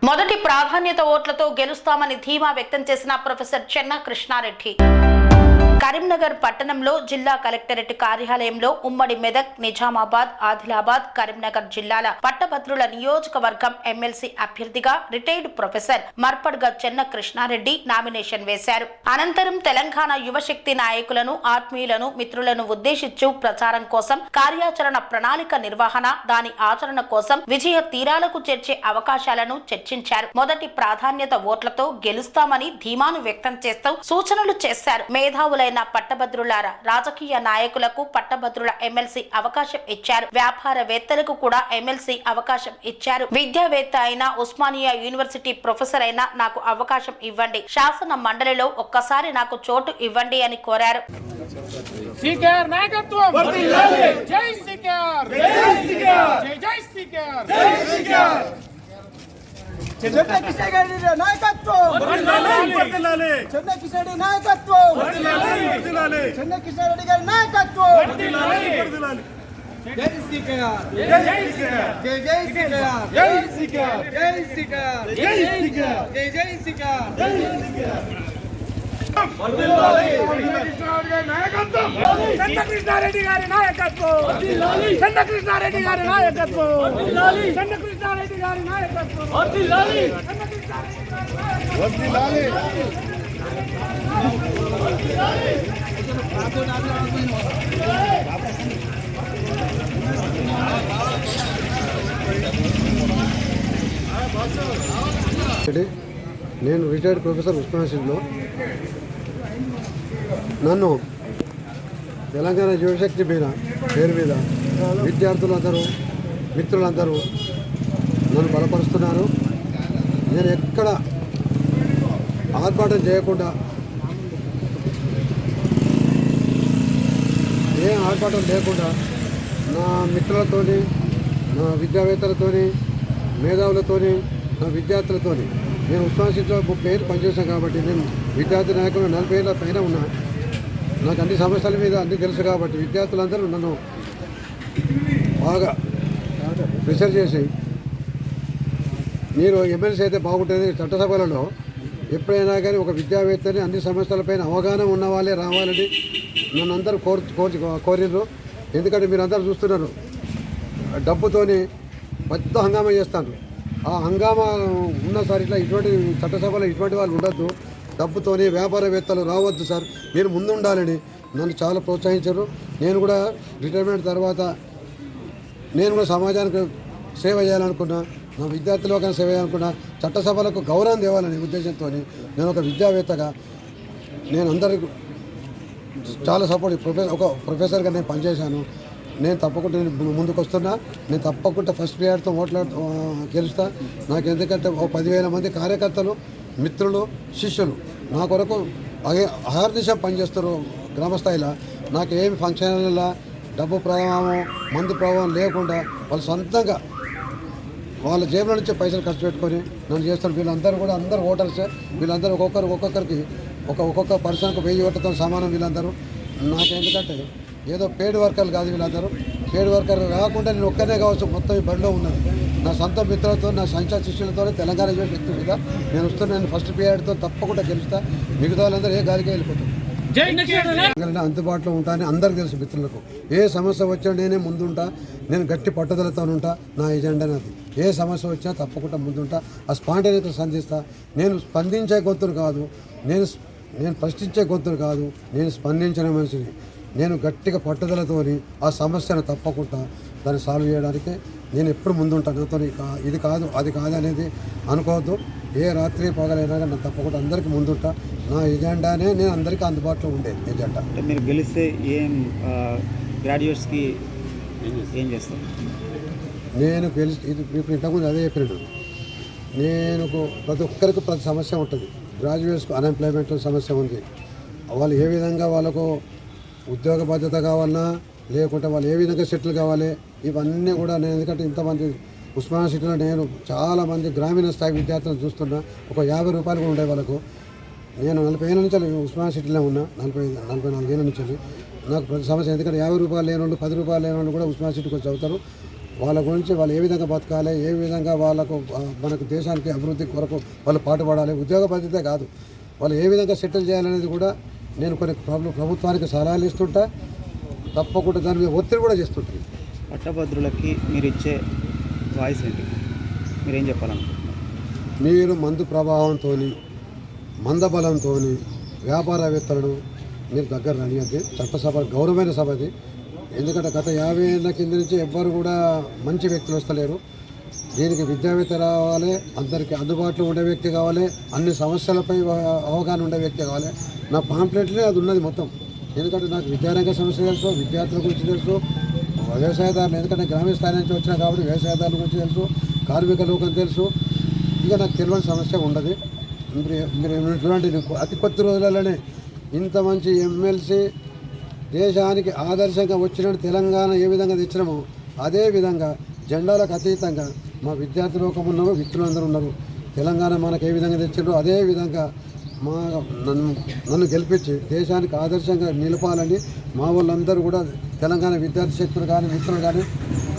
మొదటి ప్రాధాన్యత ఓట్లతో గెలుస్తామని ధీమా వ్యక్తం చేసిన ప్రొఫెసర్ చెన్నా కృష్ణారెడ్డి కరీంనగర్ పట్టణంలో జిల్లా కలెక్టరేట్ కార్యాలయంలో ఉమ్మడి మెదక్, నిజామాబాద్, ఆదిలాబాద్, కరీంనగర్ జిల్లాల పట్టభద్రుల నియోజకవర్గం ఎమ్మెల్సీ అభ్యర్థిగా రిటైర్డ్ ప్రొఫెసర్ మర్పడ్గ చెన్న కృష్ణారెడ్డి నామినేషన్ వేశారు. అనంతరం తెలంగాణ యువశక్తి నాయకులను, ఆత్మీయులను, మిత్రులను ఉద్దేశించు ప్రచారం కోసం కార్యాచరణ ప్రణాళిక నిర్వహణ, దాని ఆచరణ కోసం విజయ తీరాలకు చేర్చే అవకాశాలను చర్చించారు. మొదటి ప్రాధాన్యత ఓట్లతో గెలుస్తామని ధీమాను వ్యక్తం చేస్తూ సూచనలు చేశారు. మేధావులైన పట్టభద్రులారా, రాజకీయ నాయకులకు పట్టభద్రుల ఎమ్మెల్సీ అవకాశం ఇచ్చారు. వ్యాపారవేత్తలకు కూడా ఎమ్మెల్సీ అవకాశం ఇచ్చారు. విద్యావేత్త అయిన, ఉస్మానియా యూనివర్సిటీ ప్రొఫెసర్ అయినా నాకు అవకాశం ఇవ్వండి. శాసన మండలిలో ఒక్కసారి నాకు చోటు ఇవ్వండి అని కోరారు. చెన్న కిషన్రెడ్డి నాయకత్వం, చెన్న కిషన్రెడ్డి నాయకత్వం, చెన్న కిషన్రెడ్డి గారి నాయకత్వం. జై శ్రీకేఆర్, జై శ్రీకేఆర్, జై జై శ్రీకేఆర్, జై శ్రీకేఆర్, జై శ్రీకేఆర్, జై శ్రీకేఆర్, జై జై శ్రీకేఆర్, జై శ్రీకేఆర్. కృష్ణారెడ్డి గారి నాయకత్వం, కృష్ణారెడ్డి గారి నాయకత్వం, కృష్ణారెడ్డి గారి నాయకత్వం. నేను రిటైర్డ్ ప్రొఫెసర్ ఉస్మానియాలో నన్ను తెలంగాణ యువశక్తి పేరు మీద విద్యార్థులందరూ, మిత్రులందరూ నన్ను బలపరుస్తున్నారు. నేను ఎక్కడ ఆర్భాటం చేయకుండా, ఏ ఆర్భాటం లేకుండా నా మిత్రులతోని, నా విద్యావేత్తలతోని, మేధావులతోని, నా విద్యార్థులతోని నేను ఉస్మానియాలో 30 ఏళ్ళు పనిచేశాను కాబట్టి నేను విద్యార్థి నాయకులు 40 ఏళ్ళ పైన ఉన్నా. నాకు అన్ని సమస్యల మీద అన్ని తెలుసు కాబట్టి విద్యార్థులందరూ నన్ను బాగా ప్రెషర్ చేసి, మీరు ఎమ్మెల్సీ అయితే బాగుంటుంది, చట్టసభలలో ఎప్పుడైనా కానీ ఒక విద్యావేత్తని అన్ని సమస్యలపైన అవగాహన ఉన్న వాళ్ళే రావాలని నన్ను అందరూ కోరిర్రు. ఎందుకంటే మీరు అందరూ చూస్తున్నారు, డబ్బుతోని పెద్ద హంగామా చేస్తాను. ఆ హంగామా ఉన్న సార్ ఇటువంటి చట్టసభలో ఇటువంటి వాళ్ళు ఉండొద్దు, డబ్బుతోని వ్యాపారవేత్తలు రావద్దు సార్, మీరు ముందు ఉండాలని నన్ను చాలా ప్రోత్సహించారు. నేను కూడా రిటైర్మెంట్ తర్వాత నేను కూడా సమాజానికి సేవ చేయాలనుకున్నా, నా విద్యార్థులకు సేవ చేయాలనుకున్నా, చట్టసభలకు గౌరవం తేవాలనే ఉద్దేశంతో నేను ఒక విద్యావేత్తగా నేను అందరికీ చాలా సపోర్ట్ ఒక ప్రొఫెసర్గా నేను పనిచేశాను. నేను తప్పకుండా ముందుకు వస్తున్నా. నేను తప్పకుండా ఫస్ట్ ప్లేయర్తో గెలుస్తా. నాకు ఎందుకంటే 10,000 మంది కార్యకర్తలు, మిత్రులు, శిష్యులు నా కొరకు అహర్నిశం పనిచేస్తారు గ్రామస్థాయిలో. నాకు ఏమి ఫంక్షన్ల డబ్బు ప్రభావం, మందు ప్రభావం లేకుండా వాళ్ళు సొంతంగా వాళ్ళ జేబుల నుంచి పైసలు ఖర్చు పెట్టుకొని నన్ను చేస్తారు. వీళ్ళందరూ కూడా అందరూ ఓటర్సే. వీళ్ళందరూ ఒక్కొక్కరికి ఒక్కొక్క పర్సన్కు 1000 ఓట్లతో సమానం వీళ్ళందరూ. నాకు ఎందుకంటే ఏదో పేడ్ వర్కర్లు కాదు వీళ్ళందరూ. పేడ్ వర్కర్లు కాకుండా నేను ఒక్కనే కావచ్చు, మొత్తం ఈ బడిలో ఉన్నాను. నా సొంత మిత్రులతో, నా సంచార శిష్యులతో తెలంగాణ యువశక్తి మీద నేను వస్తున్నాను. ఫస్ట్ పీరియడ్తో తప్పకుండా గెలుస్తా. మిగతా వాళ్ళందరూ ఏ గాలికే వెళ్ళిపోతారు. అందుబాటులో ఉంటానని అందరికీ తెలుసు. మిత్రులకు ఏ సమస్య వచ్చినా నేనే ముందుంటా. నేను గట్టి పట్టుదలతో ఉంటా. నా ఎజెండా నాది. ఏ సమస్య వచ్చినా తప్పకుండా ముందుంటా. ఆ స్పాంటేనియస్గా సంధిస్తా. నేను స్పందించే గొంతును కాదు, నేను ప్రశ్నించే గొంతును కాదు, నేను స్పందించిన మనిషిని. నేను గట్టిగా పట్టుదలతోని ఆ సమస్యను తప్పకుండా దాన్ని సాల్వ్ చేయడానికి నేను ఎప్పుడు ముందుంటాను. నాతో ఇది కాదు, అది కాదు అనేది అనుకోవద్దు. ఏ రాత్రి పగలైనా నేను తప్పకుండా అందరికీ ముందుంటా. నా ఎజెండానే నేను అందరికీ అందుబాటులో ఉండే ఎజెండా. మీరు గెలిస్తే ఏం గ్రాడ్యుయేట్స్కి ఏం చేస్తాం? నేను ఇప్పుడు ఇంతకుముందు అదే చెప్పినట్టు, నేను ప్రతి ఒక్కరికి ప్రతి సమస్య ఉంటుంది. గ్రాడ్యుయేట్స్కి అన్ఎంప్లాయ్మెంట్ సమస్య ఉంది. వాళ్ళు ఏ విధంగా వాళ్ళకు ఉద్యోగ బాధ్యత కావాలన్నా, లేకుంటే వాళ్ళు ఏ విధంగా సెటిల్ కావాలి, ఇవన్నీ కూడా నేను ఎందుకంటే ఇంతమంది ఉస్మానియా సిటీలో నేను చాలామంది గ్రామీణ స్థాయి విద్యార్థులను చూస్తున్నా. ఒక 50 రూపాయలు కూడా ఉండే వాళ్ళకు. నేను 40 ఏళ్ళ నుంచి ఉస్మానియా సిటీలో ఉన్నా. 44 ఏళ్ళ నుంచి నాకు ప్రతి సమస్య. ఎందుకంటే 50 రూపాయలు లేని వాళ్ళు, 10 రూపాయలు లేని వాళ్ళు కూడా ఉస్మానియా సిటీకి వచ్చి చదువుతారు. వాళ్ళ గురించి వాళ్ళు ఏ విధంగా బతకాలి, ఏ విధంగా వాళ్ళకు మనకు దేశానికి అభివృద్ధి కొరకు వాళ్ళు పాటుపడాలి, ఉద్యోగ భద్రతే కాదు, వాళ్ళు ఏ విధంగా సెటిల్ చేయాలనేది కూడా నేను కొన్ని ప్రభుత్వానికి సలహాలు ఇస్తుంటా, తప్పకుండా దాని మీద ఒత్తిడి కూడా చేస్తుంటాను. పట్టభద్రులకి మీరు ఇచ్చే వాయిస్ ఏంటి, మీరేం చెప్పాలనుకుంటున్నారు? మీరు మందు ప్రభావంతో, మందబలంతో వ్యాపారవేత్తలను మీరు దగ్గర రానియద్దు. చట్టసభ గౌరవమైన సభ అది. ఎందుకంటే గత 50 ఏళ్ళ కింద నుంచి ఎవ్వరు కూడా మంచి వ్యక్తులు వస్తలేరు. దీనికి విద్యావేత్త రావాలి, అందరికీ అందుబాటులో ఉండే వ్యక్తి కావాలి, అన్ని సమస్యలపై అవగాహన ఉండే వ్యక్తి కావాలి. నా పాంప్లెట్లే అది ఉన్నది మొత్తం. ఎందుకంటే నాకు విద్యారంగ సమస్య తెలుసు, విద్యార్థుల గురించి తెలుసు, వ్యవసాయదారులు, ఎందుకంటే గ్రామీణ స్థాయి నుంచి వచ్చినా కాబట్టి వ్యవసాయదారుల గురించి తెలుసు, కార్మిక లోకం తెలుసు. ఇక నాకు తెలియని సమస్య ఉండదు. మీరు చూడండి, అతి కొద్ది రోజులలోనే ఇంత మంచి ఎమ్మెల్సీ దేశానికి ఆదర్శంగా వచ్చిన తెలంగాణ ఏ విధంగా తెచ్చినామో అదే విధంగా జెండాలకు అతీతంగా మా విద్యార్థి లోకం ఉన్నారు, వ్యక్తులందరూ ఉన్నారు. తెలంగాణ మనకు ఏ విధంగా తెచ్చిండ్రో అదే విధంగా నన్ను గెలిపించి దేశానికి ఆదర్శంగా నిలపాలని మా వాళ్ళందరూ కూడా తెలంగాణ విద్యార్థి శక్తులు కానీ మిత్రులు కానీ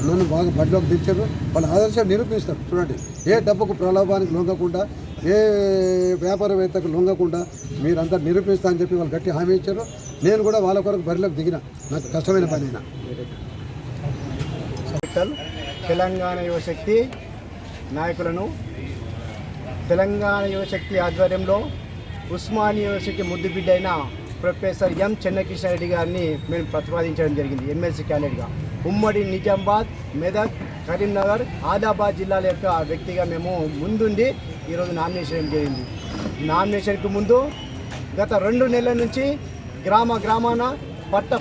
నన్ను బాగా బడిలోకి దించారు. వాళ్ళ ఆదర్శం నిరూపిస్తారు. చూడండి, ఏ డబ్బుకు ప్రలోభానికి లొంగకుండా, ఏ వ్యాపారవేత్తకు లొంగకుండా మీరంతా నిరూపిస్తా అని చెప్పి వాళ్ళు గట్టి హామీ ఇచ్చారు. నేను కూడా వాళ్ళ కొరకు బరిలోకి దిగిన, నాకు కష్టమైన పని అయినా. తెలంగాణ యువశక్తి నాయకులను, తెలంగాణ యువశక్తి ఆధ్వర్యంలో ఉస్మానియా యూనివర్సిటీ ముద్దుబిడ్డ అయిన ప్రొఫెసర్ ఎం చెన్నకృష్ణారెడ్డి గారిని మేము ప్రతిపాదించడం జరిగింది ఎమ్మెల్సీ క్యాండిడేట్గా. ఉమ్మడి నిజామాబాద్, మెదక్, కరీంనగర్, ఆదిలాబాద్ జిల్లాల యొక్క వ్యక్తిగా మేము ముందుండి ఈరోజు నామినేషన్ జరిగింది. నామినేషన్కు ముందు గత 2 నెలల నుంచి గ్రామాన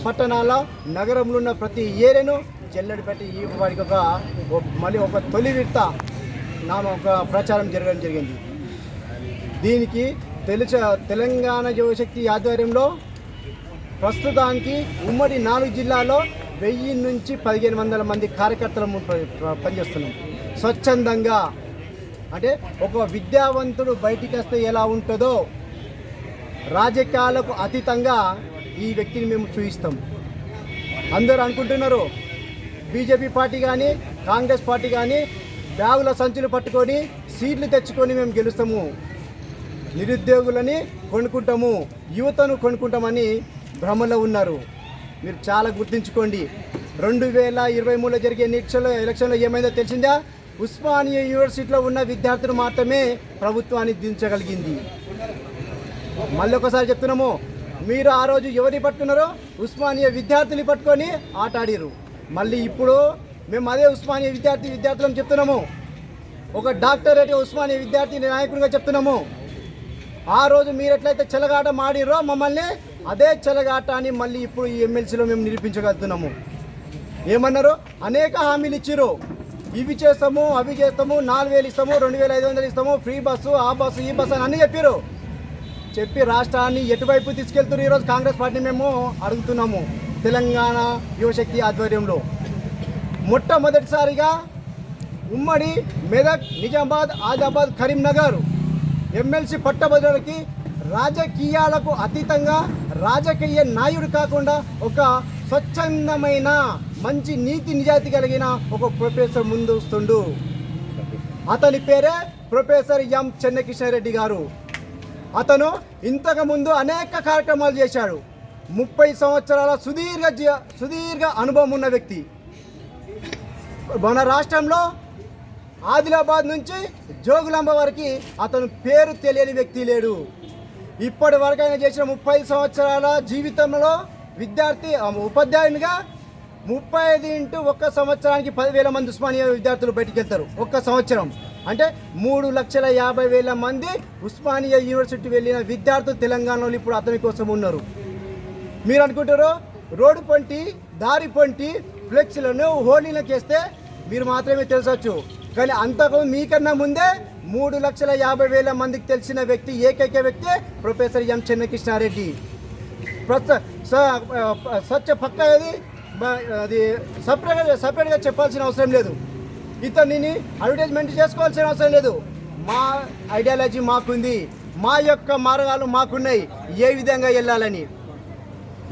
పట్టణాల నగరంలో ఉన్న ప్రతి ఏరియాను చెల్లడిపెట్టి వారికి మళ్ళీ ఒక తొలి విడత ఒక ప్రచారం జరగడం జరిగింది. దీనికి తెలంగాణ యువశక్తి ఆధ్వర్యంలో ప్రస్తుతానికి ఉమ్మడి 4 జిల్లాల్లో 1000 నుంచి 1500 మంది కార్యకర్తలు పనిచేస్తున్నాం. స్వచ్ఛందంగా, అంటే ఒక విద్యావంతుడు బయటికి వస్తే ఎలా ఉంటుందో రాజకీయాలకు అతీతంగా ఈ వ్యక్తిని మేము చూపిస్తాం. అందరూ అనుకుంటున్నారు బీజేపీ పార్టీ కానీ కాంగ్రెస్ పార్టీ కానీ బ్యాగుల సంచులు పట్టుకొని సీట్లు తెచ్చుకొని మేము గెలుస్తాము, నిరుద్యోగులని కొనుక్కుంటాము, యువతను కొనుక్కుంటామని భ్రమలో ఉన్నారు. మీరు చాలా గుర్తుంచుకోండి. 2023లో జరిగే ఎలక్షన్లో ఏమైందో తెలిసిందా? ఉస్మానియా యూనివర్సిటీలో ఉన్న విద్యార్థులు మాత్రమే ప్రభుత్వాన్ని దించగలిగింది. మళ్ళీ ఒకసారి చెప్తున్నాము, మీరు ఆ రోజు ఎవరిని పట్టుకున్నారో ఉస్మానియా విద్యార్థులు పట్టుకొని ఆటాడిరు. మళ్ళీ ఇప్పుడు మేము అదే ఉస్మానియా విద్యార్థులను చెప్తున్నాము, ఒక డాక్టరేట్ ఉస్మానియా విద్యార్థి నాయకుడిగా చెప్తున్నాము. ఆ రోజు మీరు ఎట్లయితే చెలగాట మాడిరో మమ్మల్ని అదే చెలగాట అని మళ్ళీ ఇప్పుడు ఈ ఎమ్మెల్సీలో మేము నిరూపించగలుగుతున్నాము. ఏమన్నారు? అనేక హామీలు ఇచ్చిరు, ఇవి చేస్తాము అవి చేస్తాము, 4000 ఇస్తాము, 2500 ఇస్తాము, ఫ్రీ బస్సు, ఆ బస్సు ఈ బస్సు అని అన్నీ చెప్పి రాష్ట్రాన్ని ఎటువైపు తీసుకెళ్తున్నారు ఈరోజు కాంగ్రెస్ పార్టీ మేము అడుగుతున్నాము. తెలంగాణ యువశక్తి ఆధ్వర్యంలో మొట్టమొదటిసారిగా ఉమ్మడి మెదక్, నిజామాబాద్, ఆదిలాబాద్, కరీంనగర్ ఎమ్మెల్సీ పట్టభద్రులకి రాజకీయాలకు అతీతంగా రాజకీయ నాయుడు కాకుండా ఒక స్వచ్ఛందమైన మంచి నీతి నిజాయితీ కలిగిన ఒక ప్రొఫెసర్ ముందు వస్తుండు. అతని పేరే ప్రొఫెసర్ ఎం చెన్నకృష్ణారెడ్డి గారు. అతను ఇంతకుముందు అనేక కార్యక్రమాలు చేశాడు. 30 సంవత్సరాల సుదీర్ఘ అనుభవం ఉన్న వ్యక్తి. మన రాష్ట్రంలో ఆదిలాబాద్ నుంచి జోగులాంబ వరకు అతను పేరు తెలియని వ్యక్తి లేడు. ఇప్పటి వరకు ఆయన చేసిన 30 సంవత్సరాల జీవితంలో ఉపాధ్యాయునిగా 35 ఇంటూ 1 సంవత్సరానికి 10,000 మంది ఉస్మానియా విద్యార్థులు బయటికి వెళ్తారు. 1 సంవత్సరం అంటే 3,50,000 మంది ఉస్మానియా యూనివర్సిటీ వెళ్ళిన విద్యార్థులు తెలంగాణలో ఇప్పుడు అతని కోసం ఉన్నారు. మీరు అనుకుంటారు రోడ్డు పొంటి, దారి పొంటి, ఫ్లెక్స్లను హోర్డింగ్లకు వేస్తే మీరు మాత్రమే తెలుసొచ్చు. కానీ అంతకు మీకన్నా ముందే 3,50,000 మందికి తెలిసిన వ్యక్తి, ఏకైక వ్యక్తి ప్రొఫెసర్ ఎం చెన్నకృష్ణారెడ్డి. స్వచ్ఛ పక్క అది సపరేట్గా చెప్పాల్సిన అవసరం లేదు. ఇతన్ని అడ్వర్టైజ్మెంట్ చేసుకోవాల్సిన అవసరం లేదు. మా ఐడియాలజీ మాకుంది, మా యొక్క మార్గాలు మాకున్నాయి, ఏ విధంగా వెళ్ళాలని.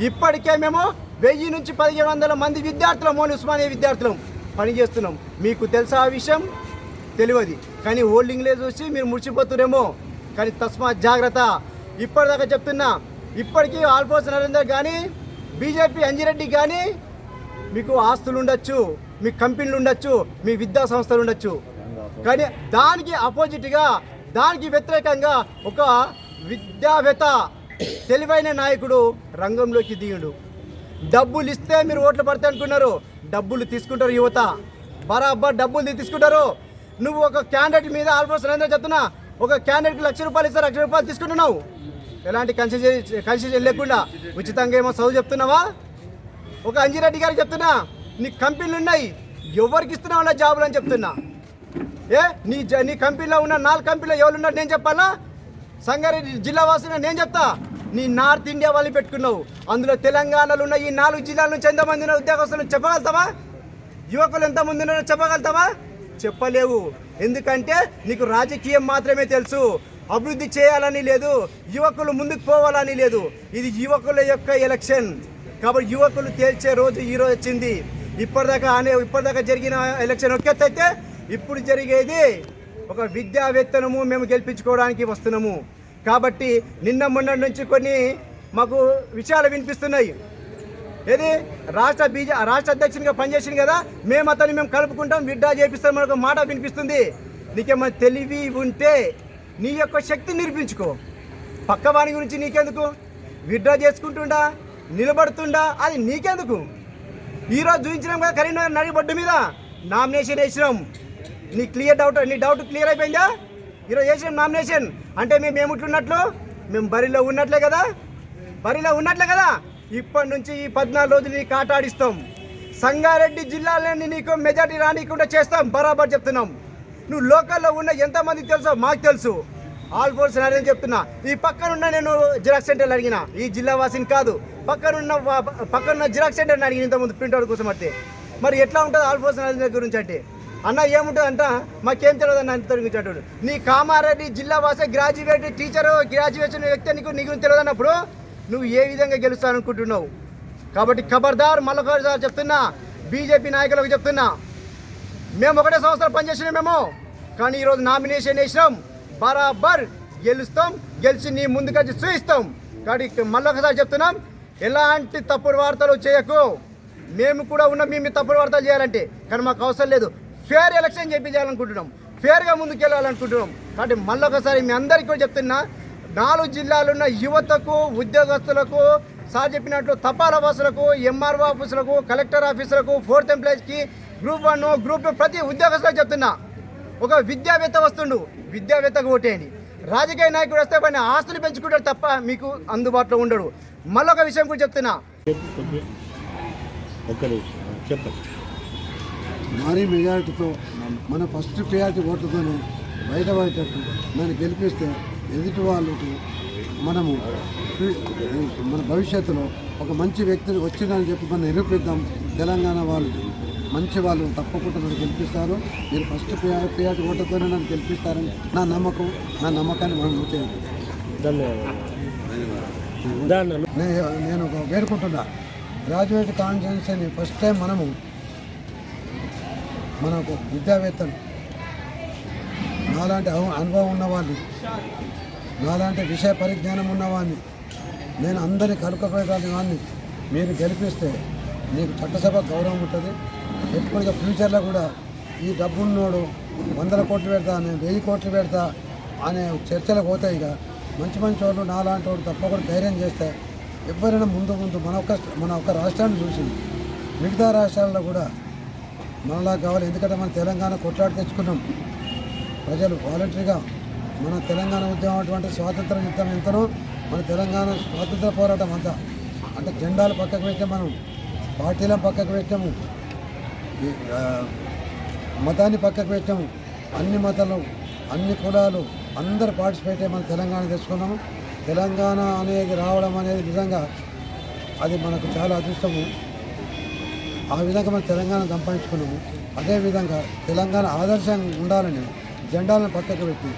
ఇప్పటికే మేము 1000 నుంచి 1500 మంది విద్యార్థులము, ఉస్మానియా విద్యార్థులం. పనిచేస్తున్నాం. మీకు తెలుసా ఆ విషయం? తెలియదు. కానీ హోల్డింగ్లే చూసి మీరు ముడిచిపోతురేమో. కానీ తస్మాత్ జాగ్రత్త. ఇప్పటిదాకా చెప్తున్నా, ఇప్పటికీ ఆల్ఫోర్స్ నరేందర్ కానీ బీజేపీ అంజిరెడ్డి కానీ మీకు ఆస్తులు ఉండొచ్చు, మీ కంపెనీలు ఉండొచ్చు, మీ విద్యా సంస్థలు ఉండొచ్చు. కానీ దానికి అపోజిట్గా, దానికి వ్యతిరేకంగా ఒక విద్యావేత్త, తెలివైన నాయకుడు రంగంలోకి దిగుడు. డబ్బులు ఇస్తే మీరు ఓట్లు పడతాయి అనుకున్నారు. డబ్బులు తీసుకుంటారు యువత, బరాబర్ డబ్బులు తీసుకుంటారు. నువ్వు ఒక క్యాండిడేట్ మీద ఆల్మోస్ట్ నరేంద్ర చెప్తున్నా, ఒక క్యాండిడేట్కి ₹1,00,000 ఇస్తే ₹1,00,000 తీసుకుంటున్నావు. ఎలాంటి కన్సెషన్ లేకుండా ఉచితంగా ఏమో చదువు చెప్తున్నావా? ఒక అంజిరెడ్డి గారికి చెప్తున్నా, నీ కంపెనీలు ఉన్నాయి, ఎవరికి ఇస్తున్నావు అలా జాబులు అని చెప్తున్నా. నీ కంపెనీలో ఉన్న 4 కంపెనీలో ఎవరు ఉన్నారు నేను చెప్పాలా? సంగారెడ్డి జిల్లా వాసులుగా నేను చెప్తా. నీ నార్త్ ఇండియా వాళ్ళు పెట్టుకున్నావు. అందులో తెలంగాణలో ఉన్న ఈ 4 జిల్లాల నుంచి ఎంతమంది ఉన్న ఉద్యోగస్తులను చెప్పగలుగుతావా? యువకులు ఎంతమంది ఉన్నారో చెప్పగలుగుతావా? చెప్పలేవు. ఎందుకంటే నీకు రాజకీయం మాత్రమే తెలుసు, అభివృద్ధి చేయాలని లేదు, యువకులు ముందుకు పోవాలని లేదు. ఇది యువకుల యొక్క ఎలక్షన్. కాబట్టి యువకులు తేల్చే రోజు ఈరోజు వచ్చింది. ఇప్పటిదాకా జరిగిన ఎలక్షన్ ఒక ఎత్తు అయితే, ఇప్పుడు జరిగేది ఒక విద్యావేత్తనము మేము గెలిపించుకోవడానికి వస్తున్నాము. కాబట్టి నిన్న మొన్న నుంచి కొన్ని మాకు విషయాలు వినిపిస్తున్నాయి. ఏది రాష్ట్ర అధ్యక్షునిగా పనిచేసింది కదా, మేము కలుపుకుంటాం, విడ్డా చేపిస్తాం మనకు మాట వినిపిస్తుంది. నీకేమైనా తెలివి ఉంటే నీ యొక్క శక్తి నిరూపించుకో. పక్కవాని గురించి నీకెందుకు? విడ్డా చేసుకుంటుండా, నిలబడుతుండా, అది నీకెందుకు? ఈరోజు చూపించినాం కదా కరీంనగర్ నడిబొడ్డు మీద నామినేషన్ వేసినాం. నీ డౌట్ క్లియర్ అయిపోయిందా? ఈరోజు వేసినాం నామినేషన్ అంటే మేము ఏముంటున్నట్లు? మేము బరిలో ఉన్నట్లే కదా. ఇప్పటి నుంచి ఈ 14 రోజులు నీకు ఆటాడిస్తాం. సంగారెడ్డి జిల్లాలోని నీకు మెజార్టీ రానికుండా చేస్తాం, బరాబర్ చెప్తున్నాం. నువ్వు లోకల్లో ఉన్న ఎంతమందికి తెలుసో మాకు తెలుసు. ఆల్ ఫోర్స్ అని చెప్తున్నా. ఈ పక్కనున్న నేను జిరాక్స్ సెంటర్లు అడిగిన, ఈ జిల్లా వాసిని కాదు, పక్కనున్న జిరాక్స్ సెంటర్ని అడిగిన ఇంతకుముందు ప్రింట్అవుట్ కోసం అంటే. మరి ఎట్లా ఉంటుంది ఆల్ ఫోర్స్ గురించి అంటే, అన్న ఏముంటుంది అంట, మాకేం తెలియదు అన్న అంత గురించి అంటాడు. నీ కామారెడ్డి జిల్లా వాసే గ్రాడ్యుయేట్ టీచరు, గ్రాడ్యుయేషన్ వ్యక్తి నీకు తెలియదు అన్నప్పుడు నువ్వు ఏ విధంగా గెలుస్తాననుకుంటున్నావు? కాబట్టి ఖబర్దార్, మళ్ళొకసారి చెప్తున్నా, బీజేపీ నాయకులకు చెప్తున్నా, మేము ఒకటే సంవత్సరం పనిచేసినామేమో, కానీ ఈరోజు నామినేషన్ వేసినాం, బరాబర్ గెలుస్తాం, గెలిచి నీ ముందుకొచ్చి చూపిస్తాం. కాబట్టి మళ్ళొకసారి చెప్తున్నాం, ఎలాంటి తప్పుడు వార్తలు చేయకు. మేము కూడా ఉన్నాం మీ తప్పుడు వార్తలు చేయాలంటే, కానీ మాకు అవసరం లేదు. ఫేర్ ఎలక్షన్ చేయాలనుకుంటున్నాం, ఫేర్గా ముందుకు వెళ్ళాలనుకుంటున్నాం. కాబట్టి మళ్ళొకసారి మీ అందరికీ కూడా చెప్తున్నా, 4 జిల్లాలున్న యువతకు, ఉద్యోగస్తులకు, సార్ చెప్పినట్లు తపాలా బస్సులకు, ఎంఆర్ఓ ఆఫీసులకు, కలెక్టర్ ఆఫీసులకు, 4th ఎంప్లాయీస్కి, గ్రూప్ 1, గ్రూప్ 2 ప్రతి ఉద్యోగస్తులకు చెప్తున్నా, ఒక విద్యావేత్త వస్తుండు, విద్యావేత్తకు ఓటేయండి. రాజకీయ నాయకుడు వస్తే పైన ఆస్తులు పెంచుకుంటాడు తప్ప మీకు అందుబాటులో ఉండడు. మళ్ళొక విషయం కూడా చెప్తున్నా, భారీ మెజారిటీతో మన ఫస్ట్ ప్రియారిటీ ఓట్లతోనే బయటపడేటట్టు నన్ను గెలిపిస్తే ఎదుటి వాళ్ళకు మనము మన భవిష్యత్తులో ఒక మంచి వ్యక్తిని వచ్చిందని చెప్పి మనం నిరూపిద్దాం. తెలంగాణ వాళ్ళు మంచి వాళ్ళు తప్పకుండా నన్ను గెలిపిస్తారు. మీరు ఫస్ట్ ప్రియారిటీ ఓట్లతోనే నన్ను గెలిపిస్తారని నా నమ్మకాన్ని మనం చేయాలి. నేను వేడుకుంటున్నా, గ్రాడ్యుయేట్ కాన్ఫరెన్స్ని ఫస్ట్ టైం మనకు విద్యావేత్తలు, నాలాంటి అనుభవం ఉన్నవాళ్ళు, నాలాంటి విషయ పరిజ్ఞానం ఉన్నవాడిని, నేను అందరినీ కలుపుకోవడానికి వాడిని మీరు గెలిపిస్తే నీకు చట్టసభ గౌరవం ఉంటుంది. ఎప్పటికీ ఫ్యూచర్లో కూడా ఈ డబ్బున్నోడు 100 కోట్లు పెడతా, నేను 1000 కోట్లు పెడతా అనే చర్చలకు పోతాయి. ఇక మంచి వాళ్ళు నాలాంటి వాడు తప్పకుండా ధైర్యం చేస్తే ఎవరైనా ముందు మన ఒక్క రాష్ట్రాన్ని చూసి మిగతా రాష్ట్రాల్లో కూడా మనలా కావాలి. ఎందుకంటే మన తెలంగాణ కొట్లాడి తెచ్చుకున్నాం. ప్రజలు వాలంటరీగా మన తెలంగాణ ఉద్యమం అటువంటి స్వాతంత్ర యుద్ధం ఎంతనో, మన తెలంగాణ స్వాతంత్ర పోరాటం అంతా. అంటే జెండాలు పక్కకు పెట్టాము, మనం పార్టీలను పక్కకు పెట్టాము, మతాన్ని పక్కకు పెట్టాము. అన్ని మతాలు, అన్ని కులాలు అందరూ పార్టిసిపేట్ అయ్యి మన తెలంగాణ తెచ్చుకున్నాము. తెలంగాణ అనేది రావడం అనేది నిజంగా అది మనకు చాలా అదృష్టము. ఆ విధంగా మనం తెలంగాణ సంపాదించుకున్నాము. అదేవిధంగా తెలంగాణ ఆదర్శంగా ఉండాలని జెండాలను పక్కకు పెట్టి,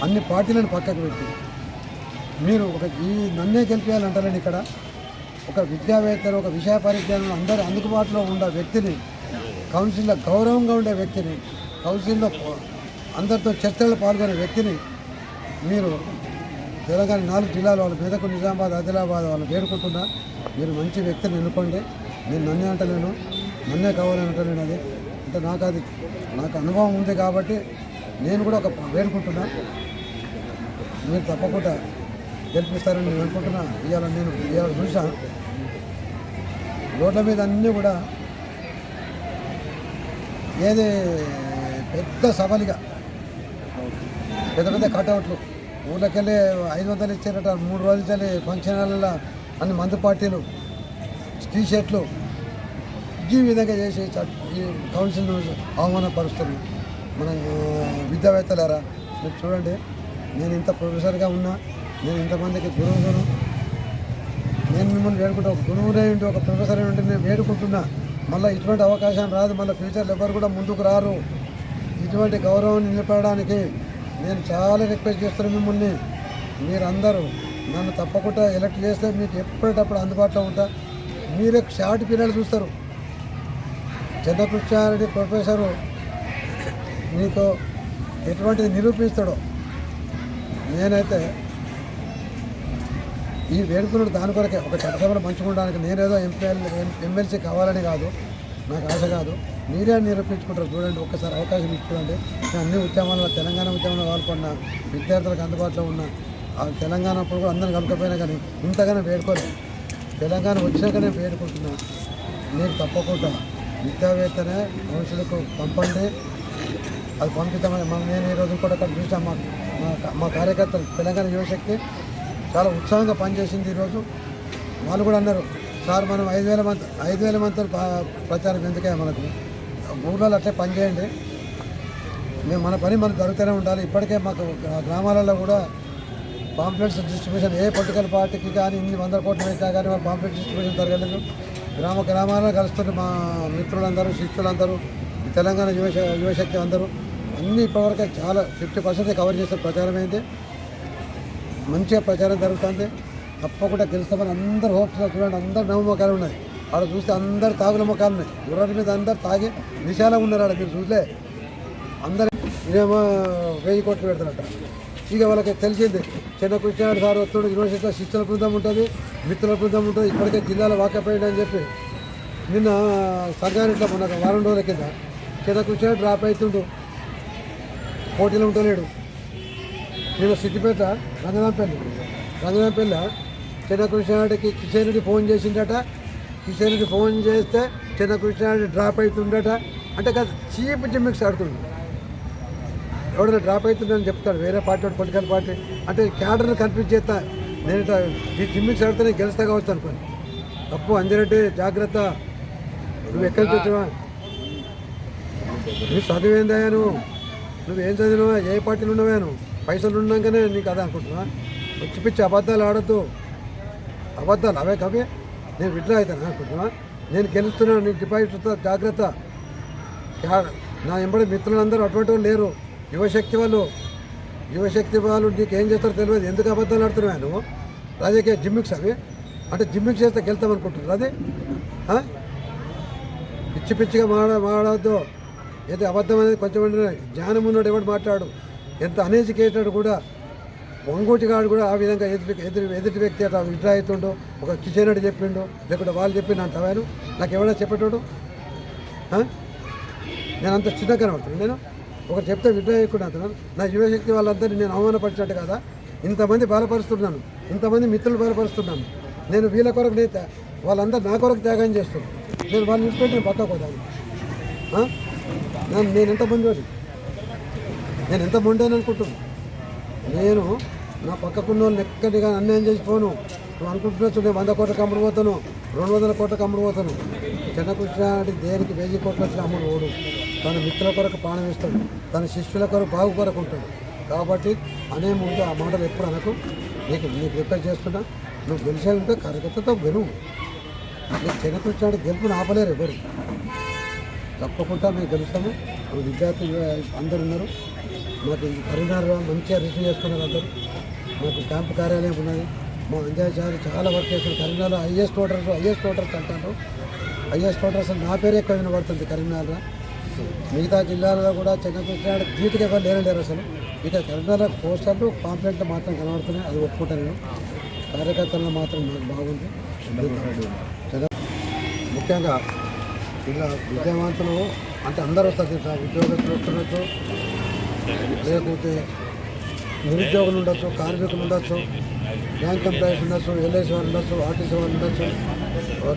అన్ని పార్టీలను పక్కకు పెట్టి, మీరు నన్నే గెలిపేయాలంటారని ఇక్కడ ఒక విద్యావేత్తలు, ఒక విషయ పరిజ్ఞానం అందరూ అందుబాటులో ఉన్న వ్యక్తిని కౌన్సిల్లో గౌరవంగా ఉండే వ్యక్తిని, కౌన్సిల్లో అందరితో చర్చల్లో పాల్గొనే వ్యక్తిని మీరు తెలంగాణ 4 జిల్లాల వాళ్ళు మెదక్, నిజామాబాద్, ఆదిలాబాద్ వాళ్ళు వేడుకుంటున్నా. మీరు మంచి వ్యక్తిని ఎన్నుకోండి. నేను నన్నే అంటలేను, నన్నే కావాలని అంటలేను. అది అంటే నాకు అనుభవం ఉంది కాబట్టి నేను కూడా ఒక వేడుకుంటున్నా. మీరు తప్పకుండా గెలిపిస్తారని నేను అనుకుంటున్నా. ఇవాళ చూసా రోడ్ల మీద అన్నీ కూడా ఏది పెద్ద సభలుగా పెద్ద పెద్ద కటౌట్లు, ఊళ్ళకెళ్ళి 500 ఇచ్చారట, 3 రోజులు చల్లి ఫంక్షన్ హాల్లో అన్ని మందు పార్టీలు, టీషర్ట్లు, ఈ విధంగా చేసి ఈ కౌన్సిల్ను అవమానపరుస్తారు. మన విద్యావేత్తలారా మీరు చూడండి, నేను ఇంత ప్రొఫెసర్గా ఉన్నా, నేను ఇంతమందికి గురువుగాను, నేను మిమ్మల్ని వేడుకుంటా. ఒక గురువునే ఉండి ఒక ప్రొఫెసర్ ఉంటే నేను వేడుకుంటున్నా. మళ్ళీ ఇటువంటి అవకాశం రాదు, మళ్ళీ ఫ్యూచర్లో ఎవరు కూడా ముందుకు రారు. ఇటువంటి గౌరవాన్ని నిలపడానికి నేను చాలా రిక్వెస్ట్ చేస్తున్నాను మిమ్మల్ని. మీరందరూ నన్ను తప్పకుండా ఎలక్ట్ చేస్తే మీకు ఎప్పటికప్పుడు అందుబాటులో ఉంటా. మీరే షార్ట్ పీరియడ్ చూస్తారు. చంద్రకృష్ణారెడ్డి ప్రొఫెసరు మీకు ఎటువంటిది నిరూపిస్తాడో. నేనైతే ఈ వేడుకున్నాడు దాని కొరకే, ఒక చట్టసభలో పంచుకోవడానికి. నేనేదో ఎమ్మెల్సీ కావాలని కాదు, నాకు ఆశ కాదు. మీరే నిరూపించుకుంటారు. చూడండి, ఒక్కసారి అవకాశం ఇచ్చుకోండి. అన్ని ఉద్యమాల్లో తెలంగాణ ఉద్యమంలో పాల్గొన్న విద్యార్థులకు అందుబాటులో ఉన్న ఆ తెలంగాణ అప్పుడు కూడా అందరిని కలకపోయినా కానీ ఇంతగానే వేడుకోలేదు. తెలంగాణ వచ్చినాకనే వేడుకుంటున్నా. మీరు తప్పకుండా విద్యావేత్తనే కౌన్సిల్కు పంపండి. అది పంపిస్తామని నేను ఈరోజు కూడా అక్కడ చూసాం. మా కార్యకర్తలు తెలంగాణ యువశక్తి చాలా ఉత్సాహంగా పనిచేసింది. ఈరోజు వాళ్ళు కూడా అన్నారు, సార్ మనం 5,000 మంది ప్రచారం ఎందుకే, మనకు ఊళ్ళో అట్లే పనిచేయండి, మేము మన పని మనకు జరుగుతూనే ఉండాలి. ఇప్పటికే మాకు గ్రామాలలో కూడా పాంప్లెట్స్ డిస్ట్రిబ్యూషన్ ఏ పొలిటికల్ పార్టీకి కానీ ఇన్ని 100 కోట్ల పెట్టినా కానీ వాళ్ళు పాంప్లెట్ డిస్ట్రిబ్యూషన్ జరగలేదు. గ్రామాలలో కలుస్తున్న మా మిత్రులందరూ, శిష్యులందరూ, తెలంగాణ యువశక్తి అందరూ అన్నీ ఇప్పటివరకు చాలా 50% కవర్ చేసే ప్రచారం అయింది. మంచిగా ప్రచారం జరుగుతుంది. తప్పకుండా గెలుస్తామని అందరు హోప్స్లో. చూడండి, అందరు నవ్వుముఖాలు ఉన్నాయి. ఆడ చూస్తే అందరు తాగుల ముఖాలు ఉన్నాయి. గుర్రాల మీద అందరు తాగి విశాలంగా ఉన్నారు. ఆడ మీరు చూసలే అందరు ఇదేమో 1000 కోట్లు పెడతారట. ఇక వాళ్ళకి తెలిసింది, చిన్నకృష్ణారెడ్డి సార్ వస్తుడు, యూనివర్సిటీలో శిష్యుల బృందం ఉంటుంది, మిత్రుల బృందం ఉంటుంది. ఇప్పటికే జిల్లాలో వాకపోయింది అని చెప్పి నిన్న సంగారెడ్డిలో మొన్న వారం రోజుల కింద చిన్నకృష్ణారెడ్డి డ్రాప్ అవుతుండు, పోటీలో ఉంటలేడు. నేను సిద్దిపేట రంగనాంపల్లి చిన్నకృష్ణారెడ్డికి కిషన్ రెడ్డి ఫోన్ చేసిండట. కిషన్ రెడ్డి ఫోన్ చేస్తే చిన్నకృష్ణారెడ్డి డ్రాప్ అవుతుండట. అంటే కాదు, చీప్ జిమ్మిక్స్ ఆడుతుండు. ఎవడైనా డ్రాప్ అవుతుందని చెప్తాడు, వేరే పార్టీ పొలిటికల్ పార్టీ అంటే క్యాడర్ని కన్ఫ్యూజ్ చేస్తా. నేను ఈ జిమ్మిక్స్ ఆడితే గెలుస్తా కావచ్చు అనుకోని. తప్పు. అంజిరెడ్డి జాగ్రత్త. నువ్వు ఎక్కడి నుంచి వచ్చావా? నువ్వు చదివేందా? నువ్వేం చదివినావా? ఏ పార్టీలు ఉన్నావా? నువ్వు పైసలు ఉన్నాకనే నీకు అదే అనుకుంటున్నా. పిచ్చి అబద్ధాలు ఆడద్దు. అబద్ధాలు అవే కవే. నేను విడ్రా అవుతాను అనుకుంటున్నా. నేను గెలుస్తున్నాను, నీకు డిపాజిట్ వస్తా, జాగ్రత్త. నా ఎంబడి మిత్రులందరూ అటువంటి వాళ్ళు లేరు. యువశక్తి వాళ్ళు నీకేం చేస్తారో తెలియదు. ఎందుకు అబద్ధాలు ఆడుతున్నావు నువ్వు? రాజకీయ జిమ్మిక్స్ అవి. అంటే జిమ్మిక్స్ చేస్తే గెలుతామనుకుంటున్నారు. అది పిచ్చిగా మాడవద్దు. ఏదో అబద్ధం అనేది కొంచెం జ్ఞానం ఉన్నాడు ఎవడు మాట్లాడు. ఎంత అనేజికేటెడ్ కూడా వంగూటిగాడు కూడా ఆ విధంగా ఎదుటి వ్యక్తి అట్లా విడ్రా అవుతుండో. ఒక కిషన్ రెడ్డి చెప్పిండు, లేకుంటే వాళ్ళు చెప్పిండు అంటావాను. నాకు ఎవరైనా చెప్పేటోడు? నేను అంత చిన్నగా కనబడుతున్నాను. నేను ఒకటి చెప్తే విడ్రా అయ్యకుండా అంటున్నాను. నా యువశక్తి వాళ్ళందరినీ నేను అవమానపరిచినట్టు కదా. ఇంతమంది బాధపరుస్తున్నాను, ఇంతమంది మిత్రులు బాధపరుస్తున్నాను. నేను వీళ్ళ కొరకు నేత, వాళ్ళందరూ నా కొరకు త్యాగం చేస్తున్నాను. నేను వాళ్ళని ఇంటిపెట్టి నేను పక్కకు పోతాను. నేను ఎంత మంది, నేను ఎంత మొండాను అనుకుంటున్నాను. నేను నా పక్కకున్న వాళ్ళని ఎక్కడిగా అన్యాయం చేసిపోను. నువ్వు అనుకుంటున్నట్టు నేను 100 కోట్లకు అమ్ముడు పోతాను, 200 కోట్లకు అమ్ముడు పోతాను. చిన్నకృష్ణారెడ్డి దేనికి 1000 కోట్లు వచ్చిన అమ్ముడు ఓడు. తన మిత్రుల కొరకు ప్రాణం ఇస్తాడు, తన శిష్యుల కొరకు బాగు కొరకు ఉంటాడు. కాబట్టి అనే ముందు ఆ మాటలు ఎప్పుడు అనకు. నీకు రిక్వెస్ట్ చేస్తున్నా, నువ్వు గెలిచే ఉంటే కార్యకర్తతో గెలువు. నీకు చిన్నకృష్ణారెడ్డి గెలుపుని ఆపలేరు ఎవరు. తప్పకుండా మేము గెలుస్తాము. విద్యార్థులు అందరు ఉన్నారు. మాకు కరీంనగర్ మంచిగా రిసీవ్ చేసుకున్నారు అందరూ. మాకు క్యాంపు కార్యాలయం ఉన్నది. మా అంజయ్ సార్ చాలా వర్క్ చేస్తారు. కరీంనగర్లో హైయెస్ట్ ఓటర్స్ అంటారు. హైయెస్ట్ ఓటర్స్ నా పేరు ఎక్కువ వినబడుతుంది కరీంనగర్లో. మిగతా జిల్లాలలో కూడా చెన్నకృష్ణ ధీటుగా ఎవరు లేరు అసలు. ఇక కరీంనగర్లో పోస్టర్లు పాంప్లెంట్లు మాత్రం కనబడుతున్నాయి, అది ఒప్పుకుంటాను నేను. కార్యకర్తలు మాత్రం నాకు బాగుంది. ముఖ్యంగా ఇలా విద్యావంతులు అంటే అందరూ వస్తారు, ఉద్యోగస్తులు వస్తుండొచ్చు, లేకపోతే నిరుద్యోగులు ఉండొచ్చు, కార్మికులు ఉండొచ్చు, బ్యాంక్ ఎంప్లాయీస్ ఉండొచ్చు, ఎల్ఐసి వాళ్ళు ఉండొచ్చు, ఆర్టీసీ వాళ్ళు ఉండొచ్చు,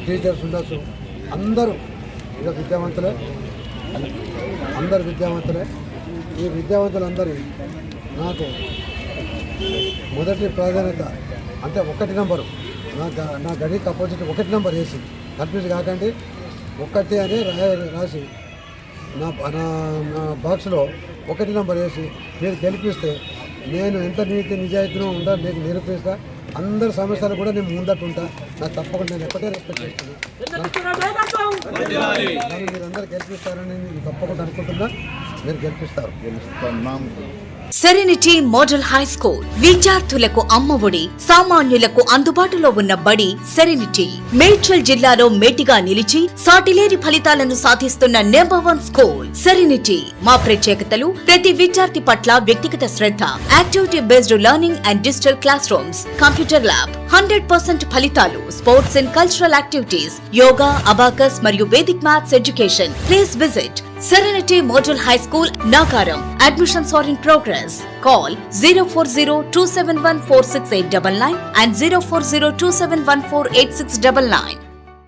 టీచర్స్ ఉండొచ్చు. అందరూ ఇక విద్యావంతులే, అందరు విద్యావంతులే. ఈ విద్యావంతులందరూ నాకు మొదటి ప్రాధాన్యత అంటే 1 నెంబరు నా గడికి అపోజిట్ 1 నెంబర్ వేసి కన్ఫ్యూజ్ కాకండి. 1 అని రాసి నా బాక్స్లో 1 నెంబర్ వేసి మీరు గెలిపిస్తే నేను ఎంత నీతి నిజాయితీలో ఉందా మీకు నిరూపిస్తా. అందరి సమస్యలు కూడా నేను ముందట్టు ఉంటా. నాకు తప్పకుండా నేను ఎప్పటికే రెస్పెక్ట్ చేస్తున్నాను. మీరందరూ గెలిపిస్తారని నేను తప్పకుండా అనుకుంటున్నా. మీరు గెలుస్తున్నాం. సెరెనిటీ మోడల్ హై స్కూల్ విద్యార్థులకు అమ్మఒడి, సామాన్యులకు అందుబాటులో ఉన్న బడి సెరెనిటీ. మేడ్చల్ జిల్లాలో మేటిగా నిలిచి సాటిలేని ఫలితాలను సాధిస్తున్న #1 స్కూల్ సెరెనిటీ. మా ప్రత్యేకతలు ప్రతి విద్యార్థి పట్ల వ్యక్తిగత శ్రద్ధ, activity based learning and digital classrooms, computer lab, 100% ఫలితాలు, sports and cultural activities, yoga, abacus మరియు Vedic maths education. Please visit Serenity Model High School, Nagaram. Admissions are in progress. Call 040-271-46899 and 040-271-48699.